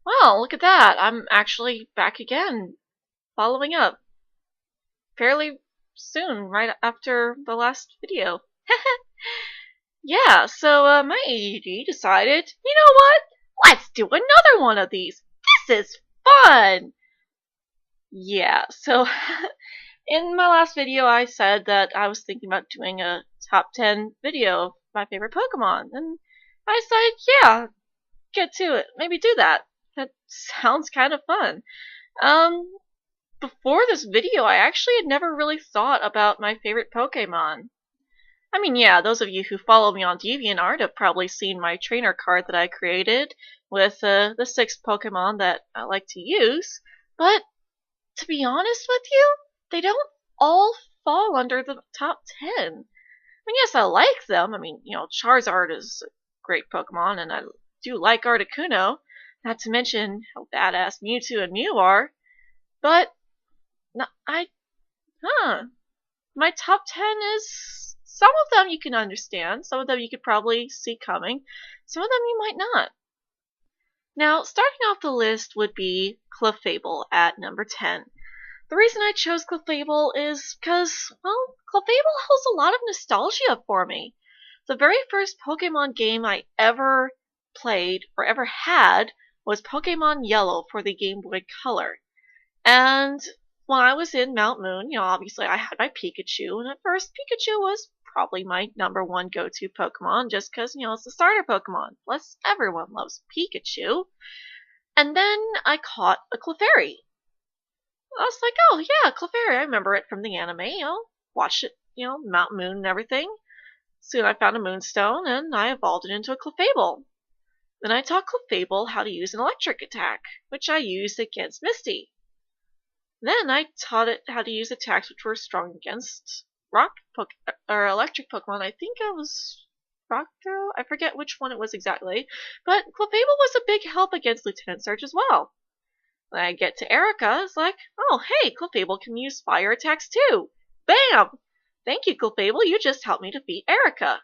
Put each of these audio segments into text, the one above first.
Wow, look at that. I'm actually back again, following up fairly soon, right after the last video. Yeah, so my ADD decided, you know what? Let's do another one of these. This is fun! Yeah, so in my last video I said that I was thinking about doing a top 10 video of my favorite Pokemon, and I decided, yeah, get to it. Maybe do that. That sounds kind of fun. Um, Before this video, I actually had never really thought about my favorite Pokemon. I mean, yeah, those of you who follow me on DeviantArt have probably seen my trainer card that I created with the 6 Pokemon that I like to use, but to be honest with you, they don't all fall under the top 10. I mean, yes, I like them. I mean, Charizard is a great Pokemon, and I do like Articuno, not to mention how badass Mewtwo and Mew are, but no, huh. My top 10 is, some of them you can understand, some of them you could probably see coming, some of them you might not. Now, starting off the list would be Clefable at number 10. The reason I chose Clefable is because, well, Clefable holds a lot of nostalgia for me. The very first Pokemon game I ever played or ever had was Pokemon Yellow for the Game Boy Color. And when I was in Mount Moon, obviously I had my Pikachu, and at first Pikachu was probably my #1 go-to Pokemon just because, it's the starter Pokemon. Plus, everyone loves Pikachu. And then I caught a Clefairy. I was like, oh yeah, Clefairy, I remember it from the anime, watched it, Mount Moon and everything. Soon I found a Moonstone, and I evolved it into a Clefable. Then I taught Clefable how to use an electric attack, which I used against Misty. Then I taught it how to use attacks which were strong against electric Pokemon. I think it was Rock Throw? I forget which one it was exactly. But Clefable was a big help against Lieutenant Surge as well. When I get to Erica, it's like, oh hey, Clefable can use fire attacks too! Bam! Thank you, Clefable, you just helped me defeat Erica.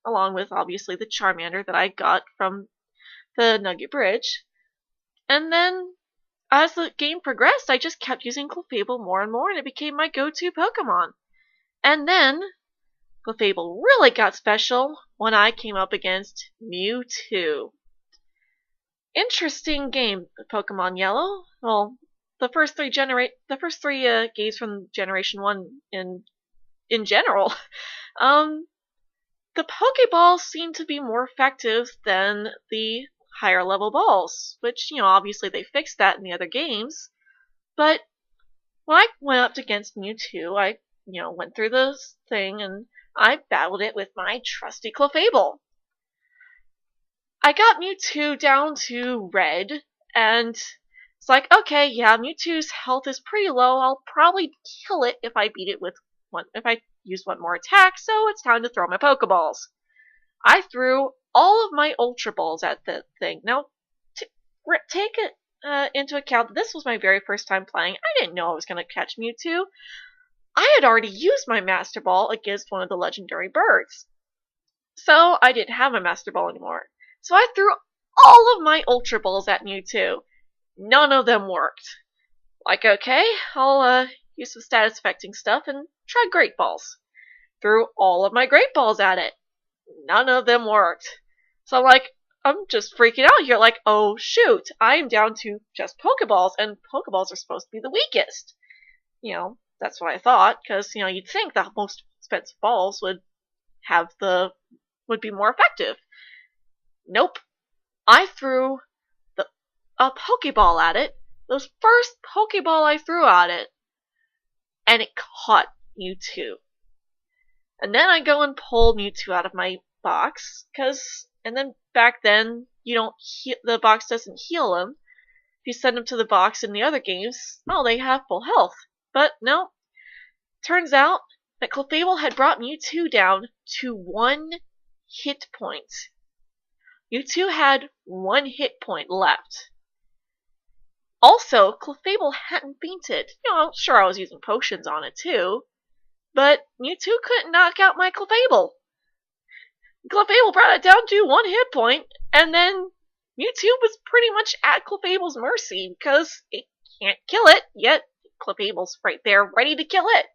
Along with, obviously, the Charmander that I got from the Nugget Bridge. And then as the game progressed, I just kept using Clefable more and more, and it became my go-to Pokemon. And then, Clefable really got special when I came up against Mewtwo. Interesting game, Pokemon Yellow. Well, the first three games from Generation 1 in general. The Pokeballs seem to be more effective than the higher level balls, which, obviously they fixed that in the other games. But when I went up against Mewtwo, I, went through the thing and I battled it with my trusty Clefable. I got Mewtwo down to red, and it's like, okay, yeah, Mewtwo's health is pretty low. I'll probably kill it if I beat it with if I use one more attack, so it's time to throw my Pokeballs. I threw all of my Ultra Balls at the thing. Now, take it into account that this was my very first time playing. I didn't know I was going to catch Mewtwo. I had already used my Master Ball against one of the legendary birds. So I didn't have my Master Ball anymore. So I threw all of my Ultra Balls at Mewtwo. None of them worked. Like, okay, I'll use some status affecting stuff and try Great Balls. Threw all of my Great Balls at it. None of them worked. So I'm just freaking out here, like, oh shoot, I'm down to just Pokeballs, and Pokeballs are supposed to be the weakest. That's what I thought, because, you'd think the most expensive balls would be more effective. Nope. I threw a Pokeball at it, the first Pokeball I threw at it, and it caught Mewtwo. And then I go and pull Mewtwo out of my box, and then back then, the box doesn't heal him. If you send him to the box in the other games, they have full health. But no, turns out that Clefable had brought Mewtwo down to 1 hit point. Mewtwo had 1 hit point left. Also, Clefable hadn't fainted. Sure, I was using potions on it too, but Mewtwo couldn't knock out my Clefable. Clefable brought it down to 1 hit point, and then Mewtwo was pretty much at Clefable's mercy because it can't kill it, yet Clefable's right there ready to kill it.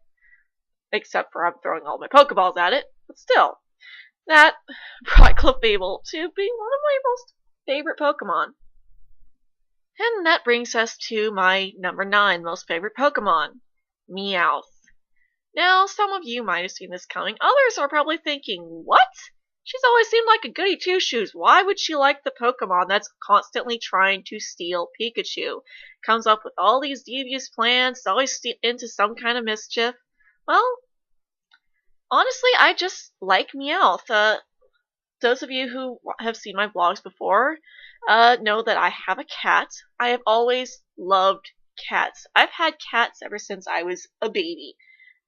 Except for I'm throwing all my Pokeballs at it, but still. That brought Clefable to be one of my most favorite Pokemon. And that brings us to my number 9 most favorite Pokemon, Meowth. Now, some of you might have seen this coming. Others are probably thinking, what? She's always seemed like a goody two-shoes. Why would she like the Pokemon that's constantly trying to steal Pikachu? Comes up with all these devious plans, always into some kind of mischief. Well, honestly, I just like Meowth. Those of you who have seen my vlogs before know that I have a cat. I have always loved cats. I've had cats ever since I was a baby.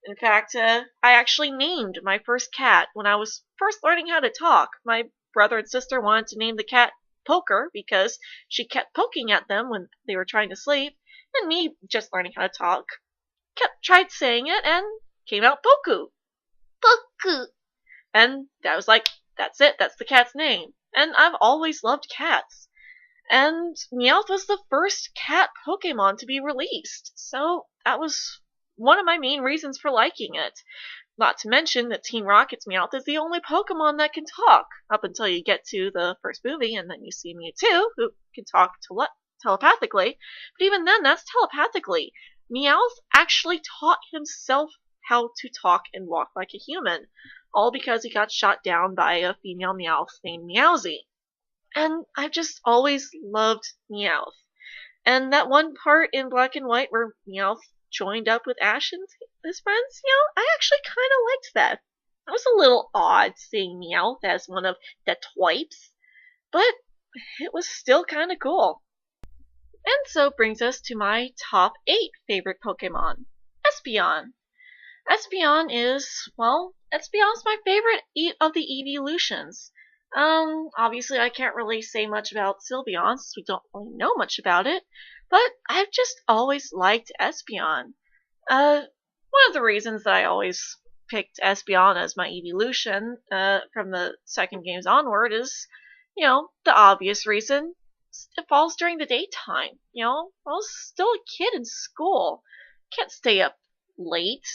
In fact, I actually named my first cat when I was first learning how to talk. My brother and sister wanted to name the cat Poker because she kept poking at them when they were trying to sleep, and me, just learning how to talk, tried saying it and came out Poku. Poku. And that was like, that's it, that's the cat's name. And I've always loved cats. And Meowth was the first cat Pokemon to be released, so that was one of my main reasons for liking it. Not to mention that Team Rocket's Meowth is the only Pokemon that can talk, up until you get to the first movie, and then you see Mewtwo, who can talk telepathically. But even then, that's telepathically. Meowth actually taught himself how to talk and walk like a human, all because he got shot down by a female Meowth named Meowsy. And I've just always loved Meowth. And that one part in Black and White where Meowth joined up with Ash and his friends, I actually kind of liked that. It was a little odd seeing Meowth as one of the Twipes, but it was still kind of cool. And so brings us to my top 8 favorite Pokemon. Espeon. Espeon is, well, Espeon's my favorite of the evolutions. Obviously I can't really say much about Sylveon since we don't really know much about it, but I've just always liked Espeon. One of the reasons that I always picked Espeon as my evolution, from the second games onward is, the obvious reason. It falls during the daytime, I was still a kid in school. Can't stay up late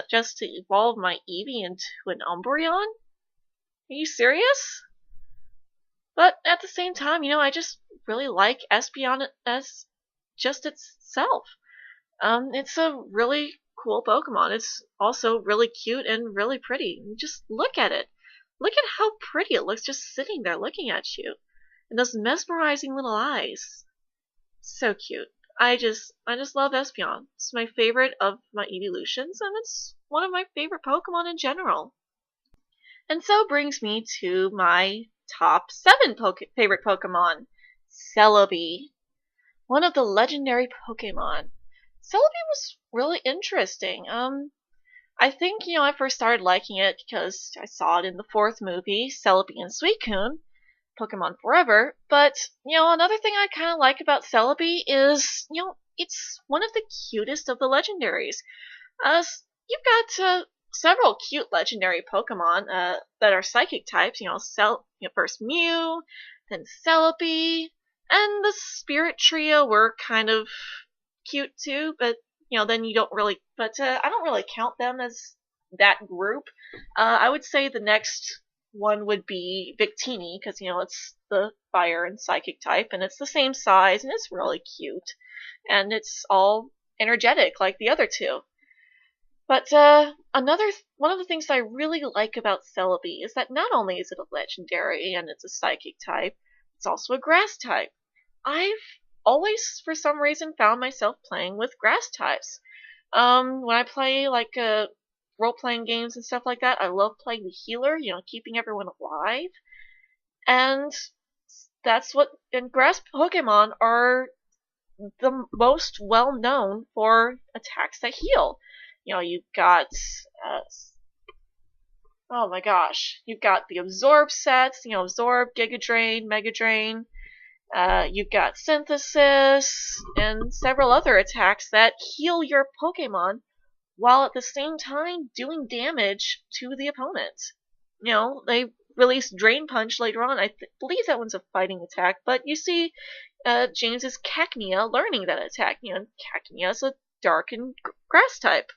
just to evolve my Eevee into an Umbreon? Are you serious? But at the same time, I just really like Espeon as just itself. It's a really cool Pokemon. It's also really cute and really pretty. Just look at it. Look at how pretty it looks just sitting there looking at you. And those mesmerizing little eyes. So cute. I just love Espeon. It's my favorite of my evolutions, and it's one of my favorite Pokemon in general. And so brings me to my top 7 favorite Pokemon. Celebi. One of the legendary Pokemon. Celebi was really interesting. I think, I first started liking it because I saw it in the 4th movie, Celebi and Suicune, Pokemon Forever. But, another thing I kind of like about Celebi is, it's one of the cutest of the legendaries. You've got several cute legendary Pokemon that are psychic types. First Mew, then Celebi, and the Spirit Trio were kind of cute too. But then you don't really. But I don't really count them as that group. I would say the next one would be Victini because it's the fire and psychic type, and it's the same size, and it's really cute, and it's all energetic like the other two. But one of the things I really like about Celebi is that not only is it a legendary and it's a psychic type, it's also a grass type. I've always, for some reason, found myself playing with grass types. When I play role-playing games and stuff like that, I love playing the healer, keeping everyone alive. And grass Pokemon are the most well-known for attacks that heal. You've got, oh my gosh, you've got the Absorb sets, Absorb, Giga Drain, Mega Drain. You've got Synthesis, and several other attacks that heal your Pokemon while at the same time doing damage to the opponent. They release Drain Punch later on. I believe that one's a fighting attack, but you see James's Cacnea learning that attack. Cacnea is a dark and grass type.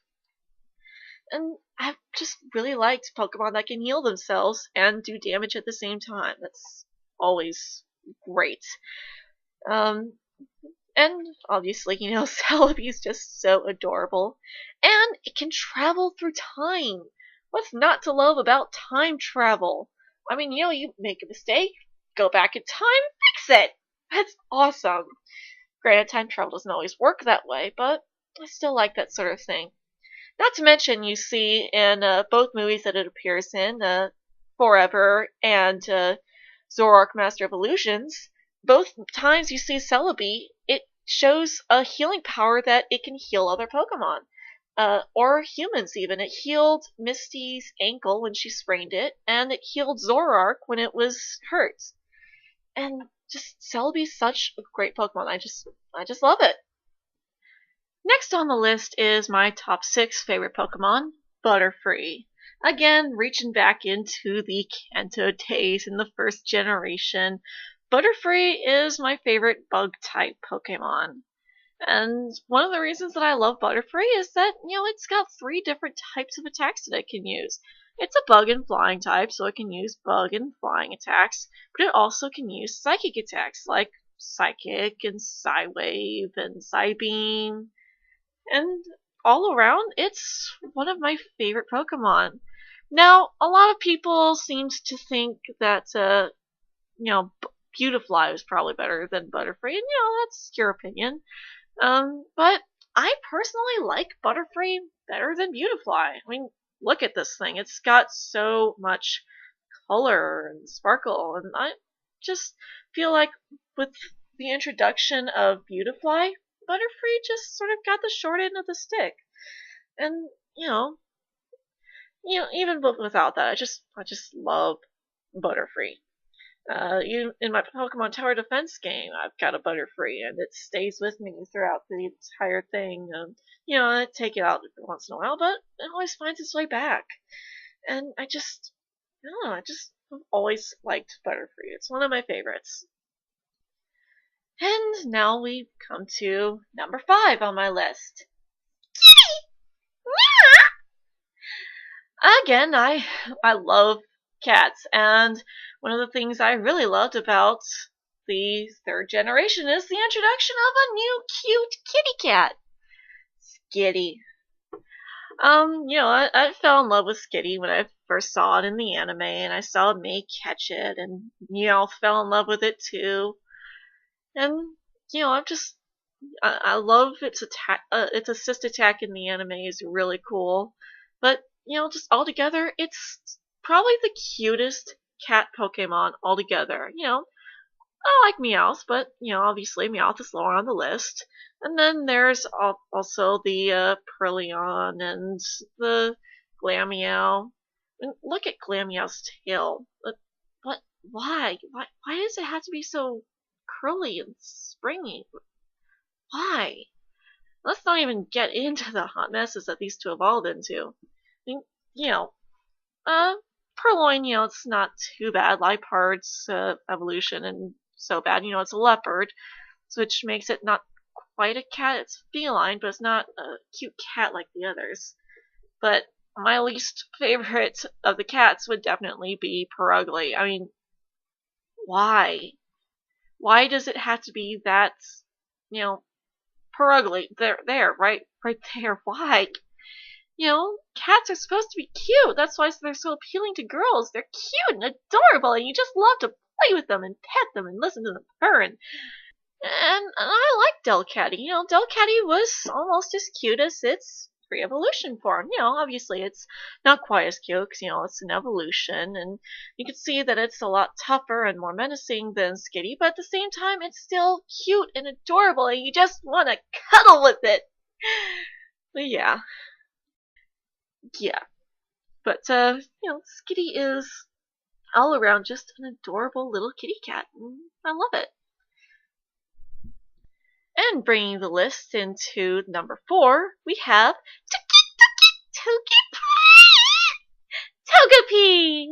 And I've just really liked Pokemon that can heal themselves and do damage at the same time. That's always great. And obviously, Celebi is just so adorable. And it can travel through time. What's not to love about time travel? I mean, you make a mistake, go back in time, fix it! That's awesome. Granted, time travel doesn't always work that way, but I still like that sort of thing. Not to mention, you see in both movies that it appears in, Forever and Zoroark Master of Illusions, both times you see Celebi, it shows a healing power that it can heal other Pokemon. Or humans even. It healed Misty's ankle when she sprained it, and it healed Zoroark when it was hurt. And just Celebi's such a great Pokemon. I just love it. Next on the list is my top 6 favorite Pokemon, Butterfree. Again, reaching back into the Kanto days in the first generation, Butterfree is my favorite bug-type Pokemon. And one of the reasons that I love Butterfree is that, it's got 3 different types of attacks that it can use. It's a bug and flying type, so it can use bug and flying attacks, but it also can use psychic attacks, like Psychic and Psywave and Psybeam. And all around, it's one of my favorite Pokemon. Now, a lot of people seem to think that, Beautifly is probably better than Butterfree, and that's your opinion. But I personally like Butterfree better than Beautifly. I mean, look at this thing. It's got so much color and sparkle, and I just feel like with the introduction of Beautifly, Butterfree just sort of got the short end of the stick. And, even without that, I just love Butterfree. In my Pokemon Tower Defense game, I've got a Butterfree, and it stays with me throughout the entire thing. I take it out once in a while, but it always finds its way back. And I have always liked Butterfree. It's one of my favorites. And now we come to number 5 on my list. Again, I love cats, and one of the things I really loved about the 3rd generation is the introduction of a new cute kitty cat, Skitty. I fell in love with Skitty when I first saw it in the anime, and I saw May catch it, and Meowth fell in love with it too. And, I love its attack, its assist attack in the anime is really cool. But, just altogether, it's probably the cutest cat Pokemon altogether. I like Meowth, but, obviously Meowth is lower on the list. And then there's also the Purrleon and the Glameow. And look at Glameow's tail. But why? Why does it have to be so curly and springy? Why? Let's not even get into the hot messes that these two evolved into. I mean, Purrloin, it's not too bad. Liepard's evolution and so bad. It's a leopard, which makes it not quite a cat. It's feline, but it's not a cute cat like the others. But my least favorite of the cats would definitely be Purugly. I mean, why? Why does it have to be that, Purugly? There, right there. Why? Cats are supposed to be cute. That's why they're so appealing to girls. They're cute and adorable, and you just love to play with them and pet them and listen to them purr. And I like Delcatty. Delcatty was almost as cute as its pre-evolution form. Obviously it's not quite as cute because, it's an evolution, and you can see that it's a lot tougher and more menacing than Skitty, but at the same time it's still cute and adorable, and you just want to cuddle with it. But yeah. But, Skitty is all around just an adorable little kitty cat, and I love it. And bringing the list into number 4, we have Togepi!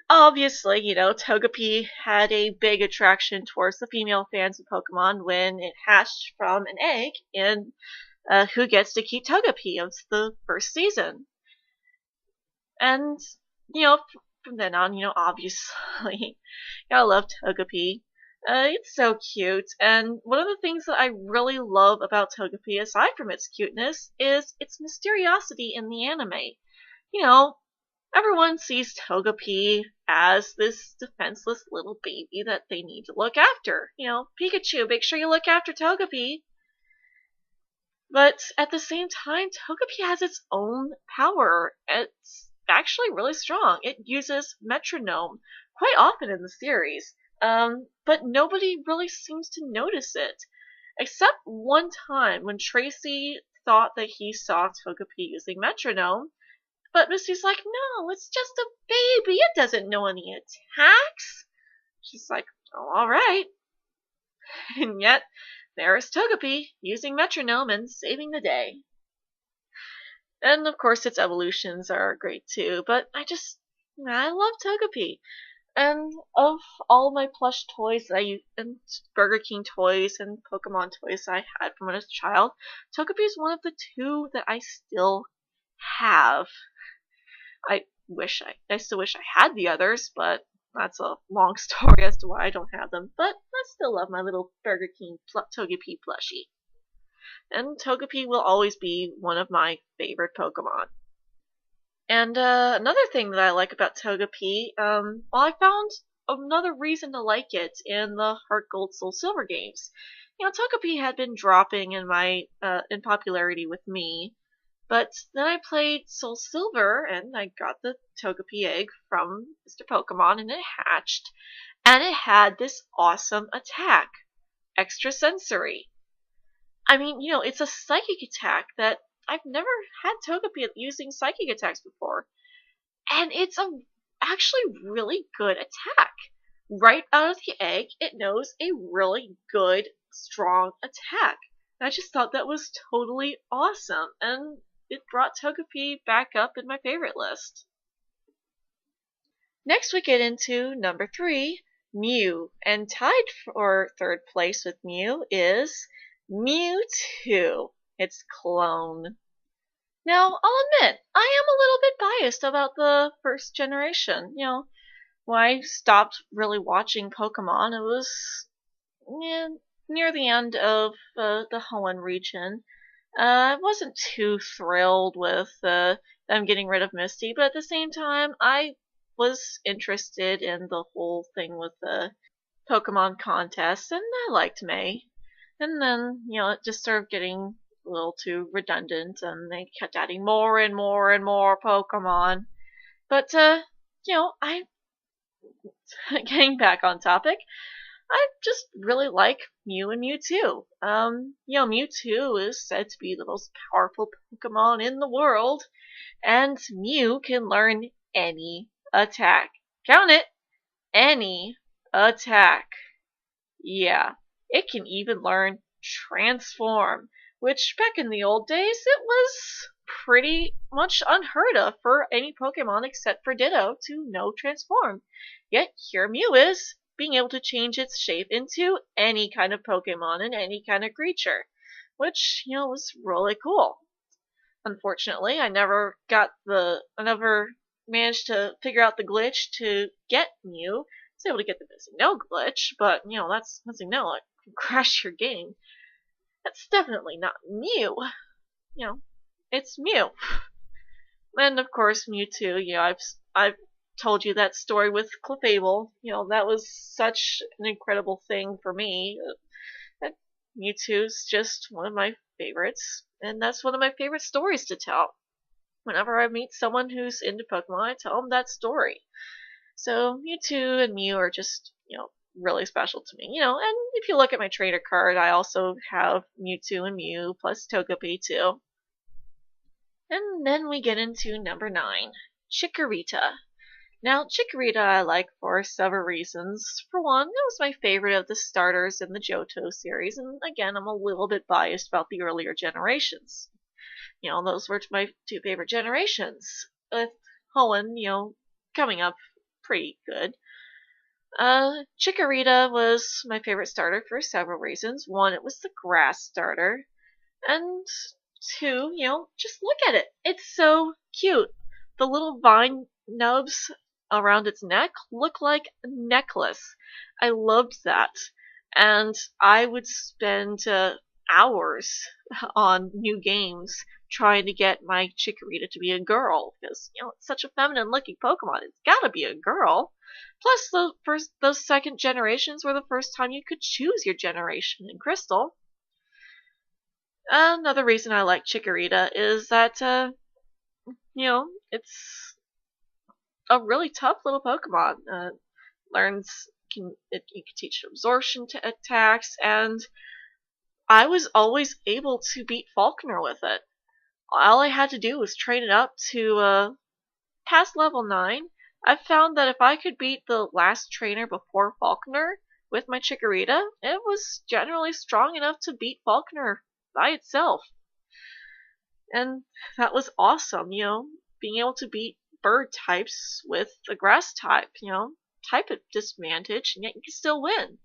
Obviously, Togepi had a big attraction towards the female fans of Pokemon when it hatched from an egg, and who gets to keep Togepi of the first season. And, from then on, obviously, I love Togepi. It's so cute, and one of the things that I really love about Togepi, aside from its cuteness, is its mysteriosity in the anime. You know, everyone sees Togepi as this defenseless little baby that they need to look after. Pikachu, make sure you look after Togepi. But at the same time, Togepi has its own power. It's actually really strong. It uses metronome quite often in the series, but nobody really seems to notice it. Except one time when Tracy thought that he saw Togepi using metronome, but Misty's like, no, it's just a baby. It doesn't know any attacks. She's like, oh, all right. And yet, there is Togepi using metronome and saving the day. And of course, its evolutions are great too, but I love Togepi. And of all my plush toys and Burger King toys and Pokemon toys I had from when I was a child, Togepi is one of the two that I still have. I still wish I had the others, but that's a long story as to why I don't have them. But I still love my little Burger King Togepi plushie. And Togepi will always be one of my favorite Pokemon. And another thing that I like about Togepi, I found another reason to like it in the Heart Gold Soul Silver games. Togepi had been dropping in popularity with me, but then I played Soul Silver, and I got the Togepi egg from Mr. Pokemon, and it hatched, and it had this awesome attack, Extrasensory. I mean, it's a psychic attack that I've never had Togepi using psychic attacks before, and it's actually really good attack. Right out of the egg, it knows a really good, strong attack. And I just thought that was totally awesome, and it brought Togepi back up in my favorite list. Next we get into number 3, Mew, and tied for third place with Mew is Mewtwo, its clone. Now, I'll admit, I am a little bit biased about the first generation. When I stopped really watching Pokemon, it was near the end of the Hoenn region. I wasn't too thrilled with them getting rid of Misty, but at the same time, I was interested in the whole thing with the Pokemon contest, and I liked May. And then, it just started getting a little too redundant, and they kept adding more and more and more Pokemon. But, I getting back on topic, I just really like Mew and Mewtwo. Mewtwo is said to be the most powerful Pokemon in the world, and Mew can learn any attack. Count it! Any attack. Yeah, it can even learn Transform, which back in the old days, it was pretty much unheard of for any Pokemon except for Ditto to know Transform. Yet here Mew is, being able to change its shape into any kind of Pokemon and any kind of creature, which, was really cool. Unfortunately, I never managed to figure out the glitch to get Mew. I was able to get the Missing No glitch, but, that's Missing No, it can crash your game. That's definitely not Mew. It's Mew. And of course, Mewtwo, I've told you that story with Clefable. That was such an incredible thing for me. Mewtwo's just one of my favorites, and that's one of my favorite stories to tell. Whenever I meet someone who's into Pokemon, I tell them that story. So Mewtwo and Mew are just, really special to me. And if you look at my trainer card, I also have Mewtwo and Mew plus Togepi too. And then we get into number 9, Chikorita. Now, Chikorita I like for several reasons. For one, it was my favorite of the starters in the Johto series, and again, I'm a little bit biased about the earlier generations. Those were my 2 favorite generations. With Hoenn, coming up pretty good. Chikorita was my favorite starter for several reasons. One, it was the grass starter. And two, just look at it. It's so cute. The little vine nubs around its neck look like a necklace. I loved that. And I would spend hours on new games trying to get my Chikorita to be a girl because it's such a feminine looking Pokemon. It's gotta be a girl. Plus, those second generations were the first time you could choose your generation in Crystal. Another reason I like Chikorita is that it's a really tough little Pokemon. You can teach absorption attacks, and I was always able to beat Falconer with it. All I had to do was train it up to past level 9. I found that if I could beat the last trainer before Falconer with my Chikorita, it was generally strong enough to beat Falconer by itself. And that was awesome, being able to beat bird types with the grass type, type at disadvantage, and yet you can still win.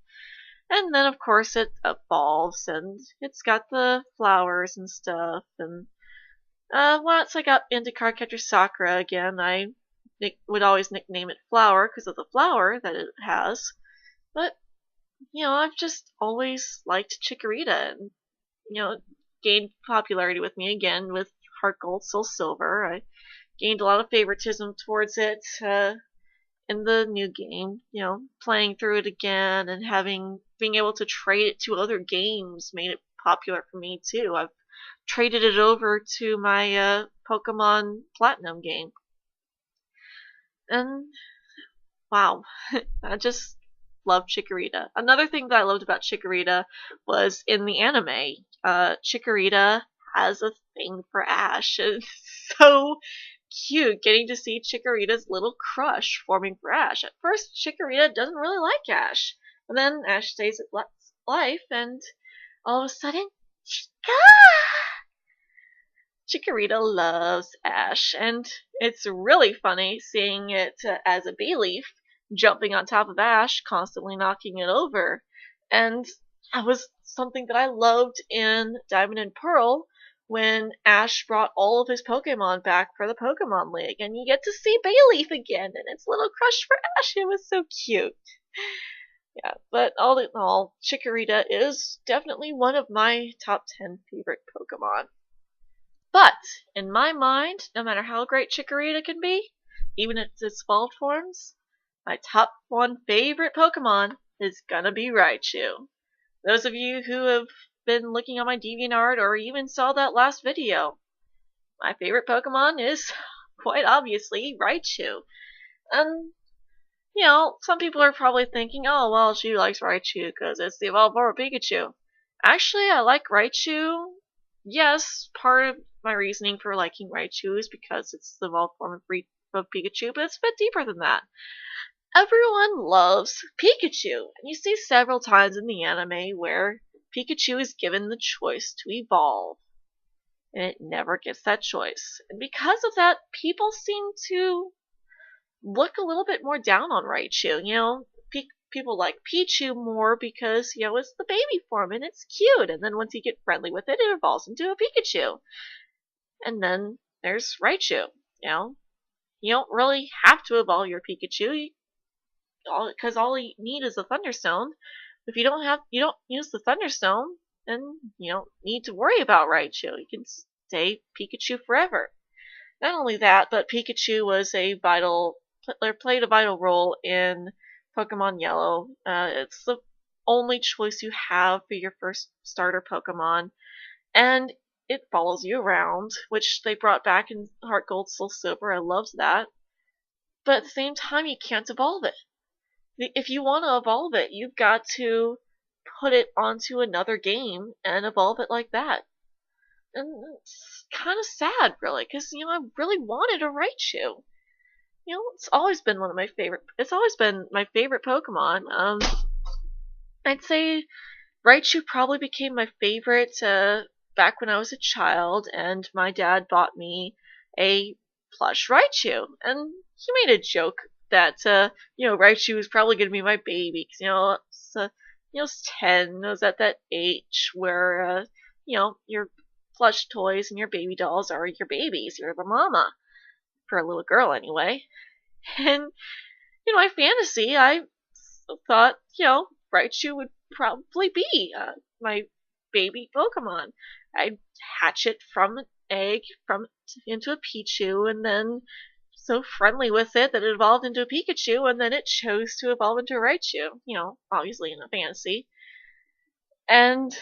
And then, of course, it evolves, and it's got the flowers and stuff, and once I got into Cardcaptor Sakura again, I would always nickname it Flower because of the flower that it has. But, I've just always liked Chikorita, and, gained popularity with me again with Heart Gold, Soul Silver. I gained a lot of favoritism towards it in the new game. Playing through it again and being able to trade it to other games made it popular for me too. I've traded it over to my Pokemon Platinum game. And wow, I just love Chikorita. Another thing that I loved about Chikorita was in the anime. Chikorita has a thing for Ash. It's so cute getting to see Chikorita's little crush forming for Ash. At first, Chikorita doesn't really like Ash. And then Ash saves its life, and all of a sudden, Chikorita loves Ash. And it's really funny seeing it as a Bayleaf jumping on top of Ash, constantly knocking it over. And that was something that I loved in Diamond and Pearl when Ash brought all of his Pokemon back for the Pokemon League, and you get to see Bayleaf again and its little crush for Ash. It was so cute. Yeah, but all in all, Chikorita is definitely one of my top 10 favorite Pokemon. But, in my mind, no matter how great Chikorita can be, even in its evolved forms, my top 1 favorite Pokemon is gonna be Raichu. Those of you who have been looking on my DeviantArt or even saw that last video, my favorite Pokemon is quite obviously Raichu. And, some people are probably thinking, oh, well, she likes Raichu because it's the evolved form of Pikachu. Actually, I like Raichu. Yes, part of my reasoning for liking Raichu is because it's the evolved form of Pikachu, but it's a bit deeper than that. Everyone loves Pikachu, and you see several times in the anime where Pikachu is given the choice to evolve, and it never gets that choice. And because of that, people seem to look a little bit more down on Raichu. People like Pichu more because, it's the baby form and it's cute, and then once you get friendly with it, it evolves into a Pikachu. And then there's Raichu, You don't really have to evolve your Pikachu, because all you need is a Thunderstone. If you don't use the Thunderstone, then you don't need to worry about Raichu. You can stay Pikachu forever. Not only that, but Pikachu played a vital role in Pokemon Yellow. It's the only choice you have for your first starter Pokemon, and it follows you around, which they brought back in Heart Gold, Soul Silver. I loved that. But at the same time, you can't evolve it. If you want to evolve it, you've got to put it onto another game and evolve it like that. And it's kind of sad, really, because, I really wanted a Raichu. It's always been my favorite Pokemon. I'd say Raichu probably became my favorite back when I was a child, and my dad bought me a plush Raichu. And he made a joke that Raichu was probably gonna be my baby, 'cause, I was 10. I was at that age where your plush toys and your baby dolls are your babies. You're the mama for a little girl anyway. And my fantasy, I thought Raichu would probably be my baby Pokemon. I'd hatch it from an egg into a Pichu, and then so friendly with it that it evolved into a Pikachu, and then it chose to evolve into a Raichu. Obviously in a fantasy. And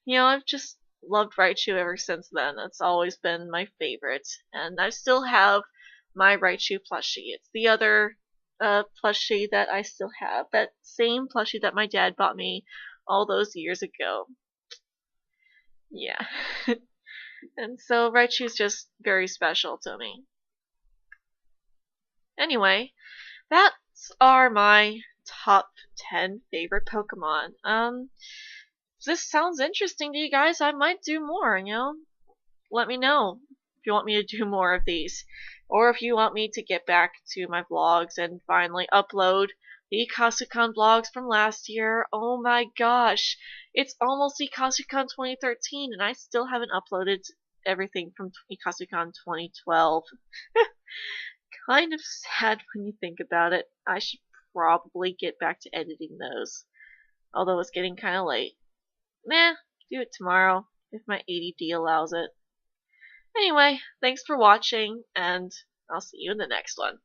I've just loved Raichu ever since then. It's always been my favorite, and I still have my Raichu plushie. It's the other plushie that I still have. That same plushie that my dad bought me all those years ago. Yeah. And so Raichu's just very special to me. Anyway, that's are my top 10 favorite Pokemon. If this sounds interesting to you guys, I might do more, Let me know if you want me to do more of these. Or if you want me to get back to my vlogs and finally upload the Ikasukan vlogs from last year. Oh my gosh, it's almost Ikasukan 2013 and I still haven't uploaded everything from Ikasukan 2012. Kind of sad when you think about it. I should probably get back to editing those. Although it's getting kind of late. Meh, do it tomorrow if my ADD allows it. Anyway, thanks for watching, and I'll see you in the next one.